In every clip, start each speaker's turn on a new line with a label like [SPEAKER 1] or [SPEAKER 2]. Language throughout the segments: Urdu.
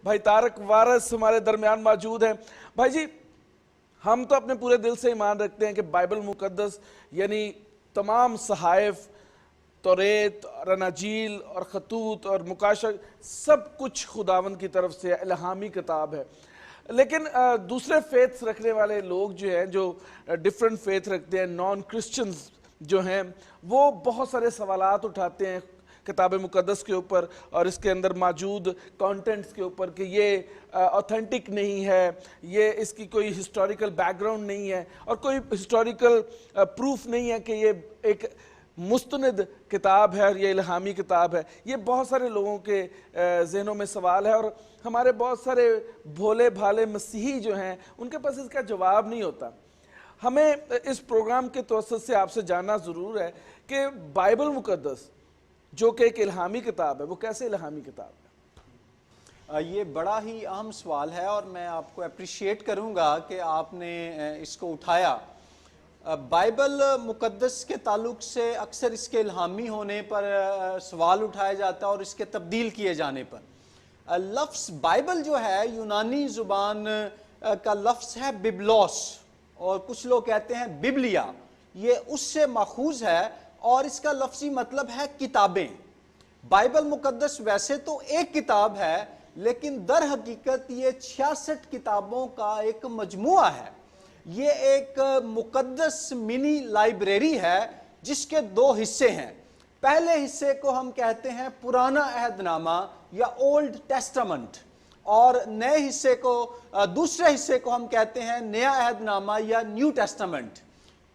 [SPEAKER 1] بھائی طارق وارث ہمارے درمیان موجود ہیں۔ بھائی جی، ہم تو اپنے پورے دل سے ایمان رکھتے ہیں کہ بائبل مقدس یعنی تمام صحائف، توریت اور اناجیل اور خطوط اور مکاشف سب کچھ خداوند کی طرف سے الہامی کتاب ہے۔ لیکن دوسرے فیتھس رکھنے والے لوگ جو ہیں، جو ڈیفرنٹ فیتھ رکھتے ہیں، نان کرسچنز جو ہیں، وہ بہت سارے سوالات اٹھاتے ہیں کتاب مقدس کے اوپر اور اس کے اندر موجود کانٹینٹس کے اوپر کہ یہ اوتھینٹک نہیں ہے، یہ اس کی کوئی ہسٹوریکل بیک گراؤنڈ نہیں ہے اور کوئی ہسٹوریکل پروف نہیں ہے کہ یہ ایک مستند کتاب ہے اور یہ الہامی کتاب ہے۔ یہ بہت سارے لوگوں کے ذہنوں میں سوال ہے اور ہمارے بہت سارے بھولے بھالے مسیحی جو ہیں ان کے پاس اس کا جواب نہیں ہوتا۔ ہمیں اس پروگرام کے توسط سے آپ سے جاننا ضرور ہے کہ بائبل مقدس جو کہ ایک الہامی کتاب ہے، وہ کیسے الہامی کتاب ہے؟
[SPEAKER 2] یہ بڑا ہی اہم سوال ہے اور میں آپ کو اپریشیٹ کروں گا کہ آپ نے اس کو اٹھایا۔ بائبل مقدس کے تعلق سے اکثر اس کے الہامی ہونے پر سوال اٹھایا جاتا ہے اور اس کے تبدیل کیے جانے پر۔ لفظ بائبل جو ہے یونانی زبان کا لفظ ہے ببلوس، اور کچھ لوگ کہتے ہیں ببلیا، یہ اس سے ماخوذ ہے اور اس کا لفظی مطلب ہے کتابیں۔ بائبل مقدس ویسے تو ایک کتاب ہے، لیکن در حقیقت یہ 66 کتابوں کا ایک مجموعہ ہے۔ یہ ایک مقدس منی لائبریری ہے جس کے 2 حصے ہیں۔ پہلے حصے کو ہم کہتے ہیں پرانا عہد نامہ یا اولڈ ٹیسٹامنٹ، اور نئے حصے کو دوسرے حصے کو ہم کہتے ہیں نیا عہد نامہ یا نیو ٹیسٹامنٹ۔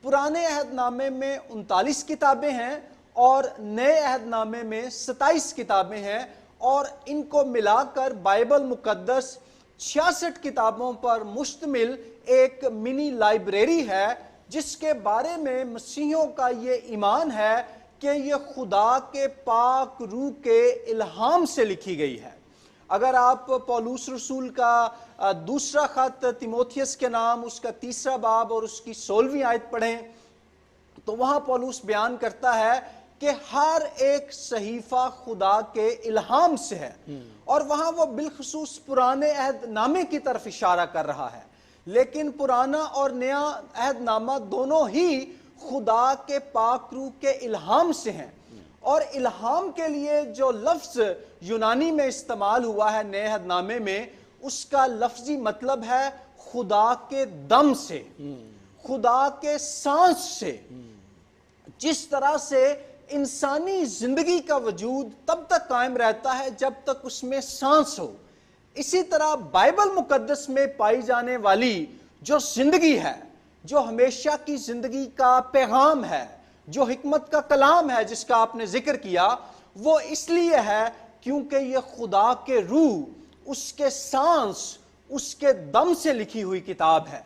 [SPEAKER 2] پرانے عہد نامے میں 39 کتابیں ہیں اور نئے عہد نامے میں 27 کتابیں ہیں، اور ان کو ملا کر بائبل مقدس 66 کتابوں پر مشتمل ایک منی لائبریری ہے، جس کے بارے میں مسیحیوں کا یہ ایمان ہے کہ یہ خدا کے پاک روح کے الہام سے لکھی گئی ہے۔ اگر آپ پولس رسول کا دوسرا خط تیموتھیوس کے نام، اس کا 3 باب اور اس کی 16ویں آیت پڑھیں تو وہاں پولس بیان کرتا ہے کہ ہر ایک صحیفہ خدا کے الہام سے ہے، اور وہاں وہ بالخصوص پرانے عہد نامے کی طرف اشارہ کر رہا ہے۔ لیکن پرانا اور نیا عہد نامہ دونوں ہی خدا کے پاک روح کے الہام سے ہیں، اور الہام کے لیے جو لفظ یونانی میں استعمال ہوا ہے نئے عہد نامے میں، اس کا لفظی مطلب ہے خدا کے دم سے، خدا کے سانس سے۔ جس طرح سے انسانی زندگی کا وجود تب تک قائم رہتا ہے جب تک اس میں سانس ہو، اسی طرح بائبل مقدس میں پائی جانے والی جو زندگی ہے، جو ہمیشہ کی زندگی کا پیغام ہے، جو حکمت کا کلام ہے جس کا آپ نے ذکر کیا، وہ اس لیے ہے کیونکہ یہ خدا کے روح، اس کے سانس، اس کے دم سے لکھی ہوئی کتاب ہے۔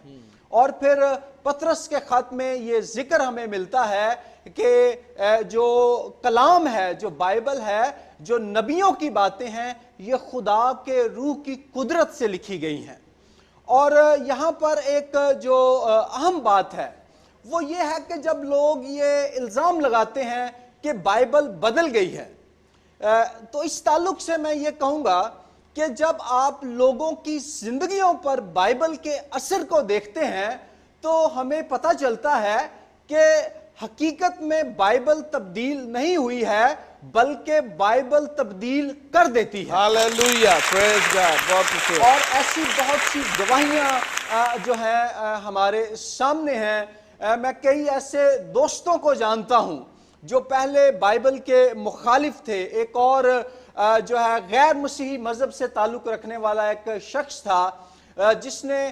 [SPEAKER 2] اور پھر پطرس کے خط میں یہ ذکر ہمیں ملتا ہے کہ جو کلام ہے، جو بائبل ہے، جو نبیوں کی باتیں ہیں، یہ خدا کے روح کی قدرت سے لکھی گئی ہیں۔ اور یہاں پر ایک جو اہم بات ہے وہ یہ ہے کہ جب لوگ یہ الزام لگاتے ہیں کہ بائبل بدل گئی ہے، تو اس تعلق سے میں یہ کہوں گا کہ جب آپ لوگوں کی زندگیوں پر بائبل کے اثر کو دیکھتے ہیں تو ہمیں پتہ چلتا ہے کہ حقیقت میں بائبل تبدیل نہیں ہوئی ہے، بلکہ بائبل تبدیل کر دیتی ہے۔
[SPEAKER 1] ہاللیلویہ، پریز گاڈ، بہت خوب۔
[SPEAKER 2] اور ایسی بہت سی گواہیاں جو ہیں ہمارے سامنے ہیں۔ میں کئی ایسے دوستوں کو جانتا ہوں جو پہلے بائبل کے مخالف تھے۔ ایک اور جو ہے غیر مسیحی مذہب سے تعلق رکھنے والا ایک شخص تھا جس نے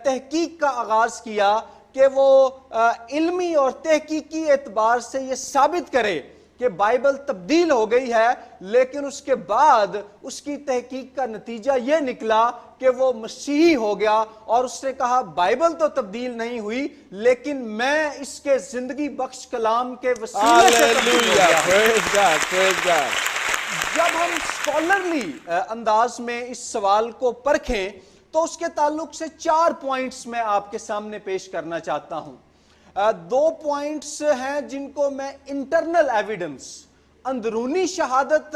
[SPEAKER 2] تحقیق کا آغاز کیا کہ وہ علمی اور تحقیقی اعتبار سے یہ ثابت کرے کہ بائبل تبدیل ہو گئی ہے، لیکن اس کے بعد اس کی تحقیق کا نتیجہ یہ نکلا کہ وہ مسیحی ہو گیا، اور اس نے کہا بائبل تو تبدیل نہیں ہوئی لیکن میں اس کے زندگی بخش کلام کے وسیلے سے تبدیل ہو گیا۔
[SPEAKER 1] پریز گاڈ، پریز گاڈ۔
[SPEAKER 2] جب ہم اسکالرلی انداز میں اس سوال کو پرکھیں تو اس کے تعلق سے 4 پوائنٹس میں آپ کے سامنے پیش کرنا چاہتا ہوں۔ 2 پوائنٹس ہیں جن کو میں انٹرنل ایویڈنس، اندرونی شہادت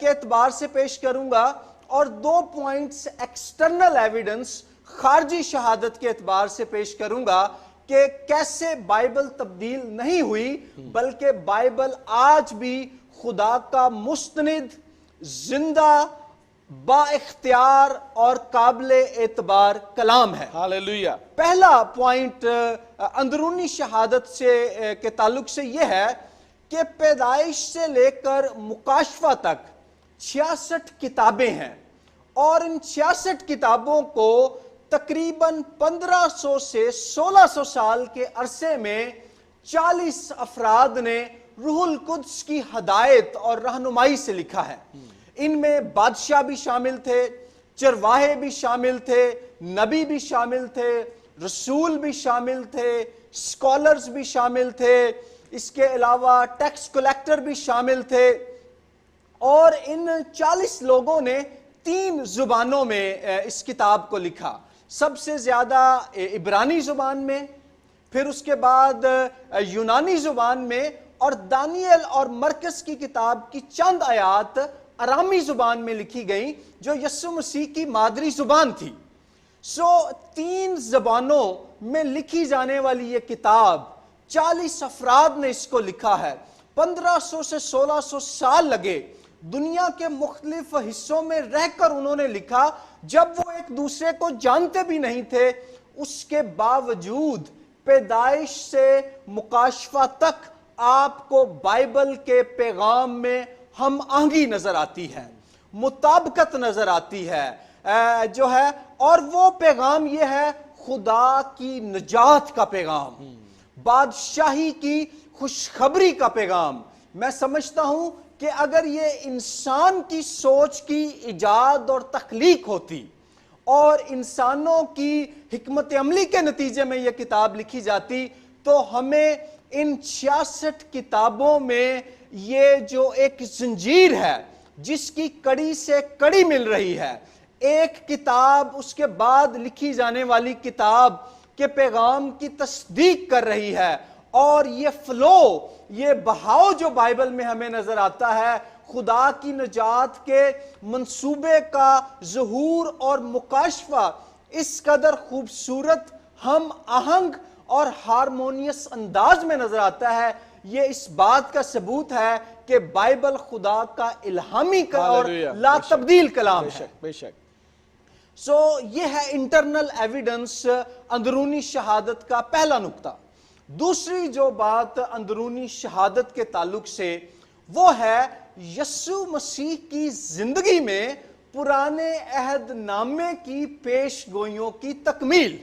[SPEAKER 2] کے اعتبار سے پیش کروں گا، اور 2 پوائنٹس ایکسٹرنل ایویڈنس خارجی شہادت کے اعتبار سے پیش کروں گا کہ کیسے بائبل تبدیل نہیں ہوئی بلکہ بائبل آج بھی خدا کا مستند، زندہ، با اختیار اور قابل اعتبار کلام ہے۔
[SPEAKER 1] ہاللویا۔
[SPEAKER 2] پہلا پوائنٹ اندرونی شہادت سے کے تعلق سے یہ ہے کہ پیدائش سے لے کر مکاشفہ تک 66 کتابیں ہیں، اور ان 66 کتابوں کو تقریباً 1500 سے 1600 سال کے عرصے میں 40 افراد نے روح القدس کی ہدایت اور رہنمائی سے لکھا ہے۔ ان میں بادشاہ بھی شامل تھے، چرواہے بھی شامل تھے، نبی بھی شامل تھے، رسول بھی شامل تھے، اسکالرز بھی شامل تھے، اس کے علاوہ ٹیکس کلیکٹر بھی شامل تھے، اور ان 40 لوگوں نے 3 زبانوں میں اس کتاب کو لکھا۔ سب سے زیادہ عبرانی زبان میں، پھر اس کے بعد یونانی زبان میں، اور دانیل اور مرکز کی کتاب کی چند آیات ارامی زبان میں لکھی گئیں جو یسوع مسیح کی مادری زبان تھی۔ 3 زبانوں میں لکھی جانے والی یہ کتاب 40 افراد نے اس کو لکھا ہے۔ 1500 سے 1600 سال لگے، دنیا کے مختلف حصوں میں رہ کر انہوں نے لکھا، جب وہ ایک دوسرے کو جانتے بھی نہیں تھے۔ اس کے باوجود پیدائش سے مکاشفہ تک آپ کو بائبل کے پیغام میں ہم آہنگی نظر آتی ہے، مطابقت نظر آتی ہے جو ہے، اور وہ پیغام یہ ہے خدا کی نجات کا پیغام، بادشاہی کی خوشخبری کا پیغام۔ میں سمجھتا ہوں کہ اگر یہ انسان کی سوچ کی ایجاد اور تخلیق ہوتی اور انسانوں کی حکمت عملی کے نتیجے میں یہ کتاب لکھی جاتی تو ہمیں ان 66 کتابوں میں یہ جو ایک زنجیر ہے جس کی کڑی سے کڑی مل رہی ہے، ایک کتاب اس کے بعد لکھی جانے والی کتاب کے پیغام کی تصدیق کر رہی ہے، اور یہ فلو، یہ بہاؤ جو بائبل میں ہمیں نظر آتا ہے خدا کی نجات کے منصوبے کا ظہور اور مکاشفہ اس قدر خوبصورت، ہم آہنگ اور ہارمونیس انداز میں نظر آتا ہے۔ یہ اس بات کا ثبوت ہے کہ بائبل خدا کا الہامی اور لا تبدیل کلام ہے۔
[SPEAKER 1] بے شک۔
[SPEAKER 2] یہ ہے انٹرنل ایویڈنس، اندرونی شہادت کا پہلا نقطہ۔ دوسری جو بات اندرونی شہادت کے تعلق سے وہ ہے یسوع مسیح کی زندگی میں پرانے عہد نامے کی پیش گوئیوں کی تکمیل۔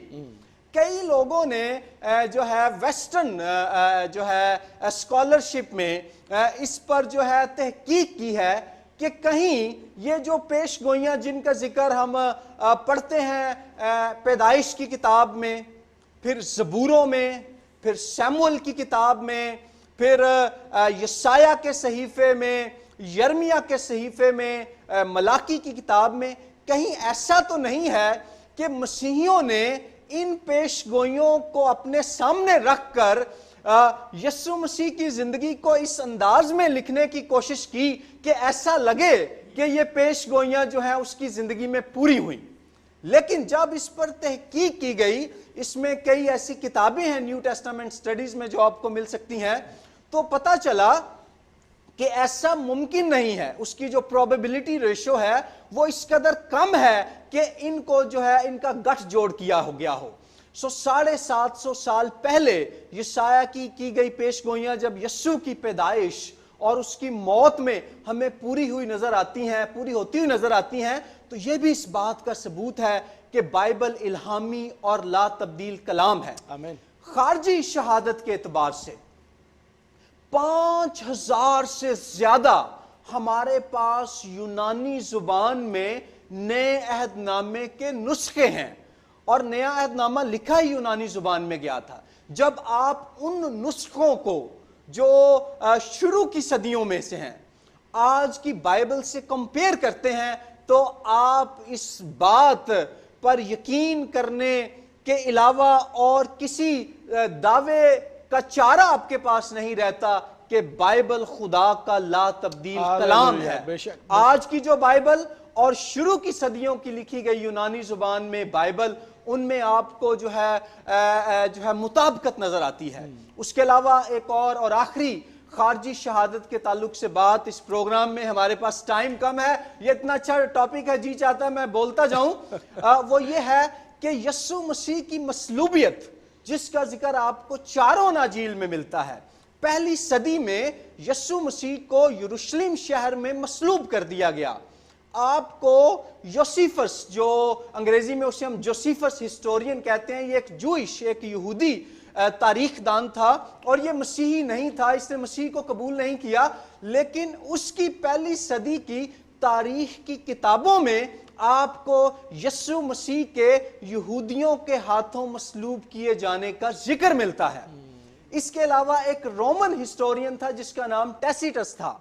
[SPEAKER 2] کئی لوگوں نے جو ہے ویسٹرن جو ہے اسکالرشپ میں اس پر جو ہے تحقیق کی ہے کہ کہیں یہ جو پیش گوئیاں جن کا ذکر ہم پڑھتے ہیں پیدائش کی کتاب میں، پھر زبوروں میں، پھر سیموئل کی کتاب میں، پھر یسایہ کے صحیفے میں، یرمیہ کے صحیفے میں، ملاکی کی کتاب میں، کہیں ایسا تو نہیں ہے کہ مسیحیوں نے ان پیش گوئیوں کو اپنے سامنے رکھ کر یسوع مسیح کی زندگی کو اس انداز میں لکھنے کی کوشش کی کہ ایسا لگے کہ یہ پیش گوئیاں جو ہیں اس کی زندگی میں پوری ہوئیں۔ لیکن جب اس پر تحقیق کی گئی، اس میں کئی ایسی کتابیں ہیں نیو ٹیسٹامنٹ سٹڈیز میں جو آپ کو مل سکتی ہیں، تو پتہ چلا کہ ایسا ممکن نہیں ہے، اس کی جو پروبیبلٹی ریشو ہے وہ اس قدر کم ہے کہ ان کو جو ہے ان کا گٹھ جوڑ کیا ہو گیا ہو۔ 750 سال پہلے یسایہ کی گئی پیش گوئیاں جب یسوع کی پیدائش اور اس کی موت میں ہمیں پوری ہوئی نظر آتی ہیں، پوری ہوتی ہوئی نظر آتی ہیں، تو یہ بھی اس بات کا ثبوت ہے کہ بائبل الہامی اور لا تبدیل کلام ہے۔
[SPEAKER 1] آمین۔
[SPEAKER 2] خارجی شہادت کے اعتبار سے 5000 سے زیادہ ہمارے پاس یونانی زبان میں نئے عہد نامے کے نسخے ہیں، اور نیا عہد نامہ لکھا ہی یونانی زبان میں گیا تھا۔ جب آپ ان نسخوں کو جو شروع کی صدیوں میں سے ہیں آج کی بائبل سے کمپیئر کرتے ہیں تو آپ اس بات پر یقین کرنے کے علاوہ اور کسی دعوے کا چارہ آپ کے پاس نہیں رہتا کہ بائبل خدا کا لا تبدیل کلام ہے۔ آج کی جو بائبل اور شروع کی صدیوں کی لکھی گئی یونانی زبان میں بائبل، ان میں آپ کو جو ہے مطابقت نظر آتی ہے۔ اس کے علاوہ ایک اور آخری خارجی شہادت کے تعلق سے بات، اس پروگرام میں ہمارے پاس ٹائم کم ہے، یہ اتنا اچھا ٹاپک ہے، جی چاہتا ہے میں بولتا جاؤں، وہ یہ ہے کہ یسوع مسیح کی مصلوبیت، جس کا ذکر آپ کو چاروں اناجیل میں ملتا ہے۔ پہلی صدی میں یسوع مسیح کو یروشلم شہر میں مصلوب کر دیا گیا۔ آپ کو یوسیفس، جو انگریزی میں اسے ہم جوسیفس ہسٹورین کہتے ہیں، یہ ایک جوئش، ایک یہودی تاریخ دان تھا، اور یہ مسیحی نہیں تھا، اس نے مسیح کو قبول نہیں کیا، لیکن اس کی پہلی صدی کی تاریخ کی کتابوں میں آپ کو یسوع مسیح کے یہودیوں کے ہاتھوں مصلوب کیے جانے کا ذکر ملتا ہے۔ اس کے علاوہ ایک رومن ہسٹورین تھا جس کا نام ٹیسیٹس تھا،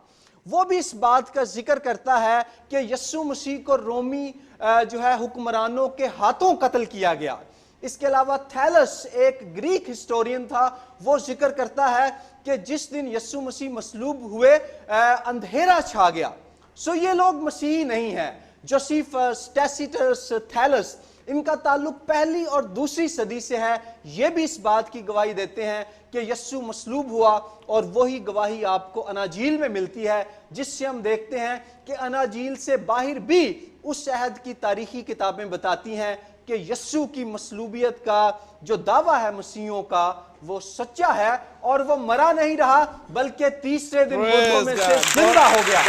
[SPEAKER 2] وہ بھی اس بات کا ذکر کرتا ہے کہ یسوع مسیح کو رومی حکمرانوں کے ہاتھوں قتل کیا گیا۔ اس کے علاوہ تھیلس ایک گریک ہسٹورین تھا، وہ ذکر کرتا ہے کہ جس دن یسوع مسیح مصلوب ہوئے اندھیرا چھا گیا۔ سو یہ لوگ مسیحی نہیں ہیں۔ جوسیفس، ٹیسیٹس، تھیلس، ان کا تعلق پہلی اور دوسری صدی سے ہے۔ یہ بھی اس بات کی گواہی دیتے ہیں کہ یسوع مصلوب ہوا، اور وہی گواہی آپ کو اناجیل میں ملتی ہے، جس سے ہم دیکھتے ہیں کہ اناجیل سے باہر بھی اس عہد کی تاریخی کتابیں بتاتی ہیں کہ یسوع کی مصلوبیت کا جو دعویٰ ہے مسیحیوں کا، وہ سچا ہے، اور وہ مرا نہیں رہا بلکہ تیسرے دن مردوں میں سے زندہ ہو گیا۔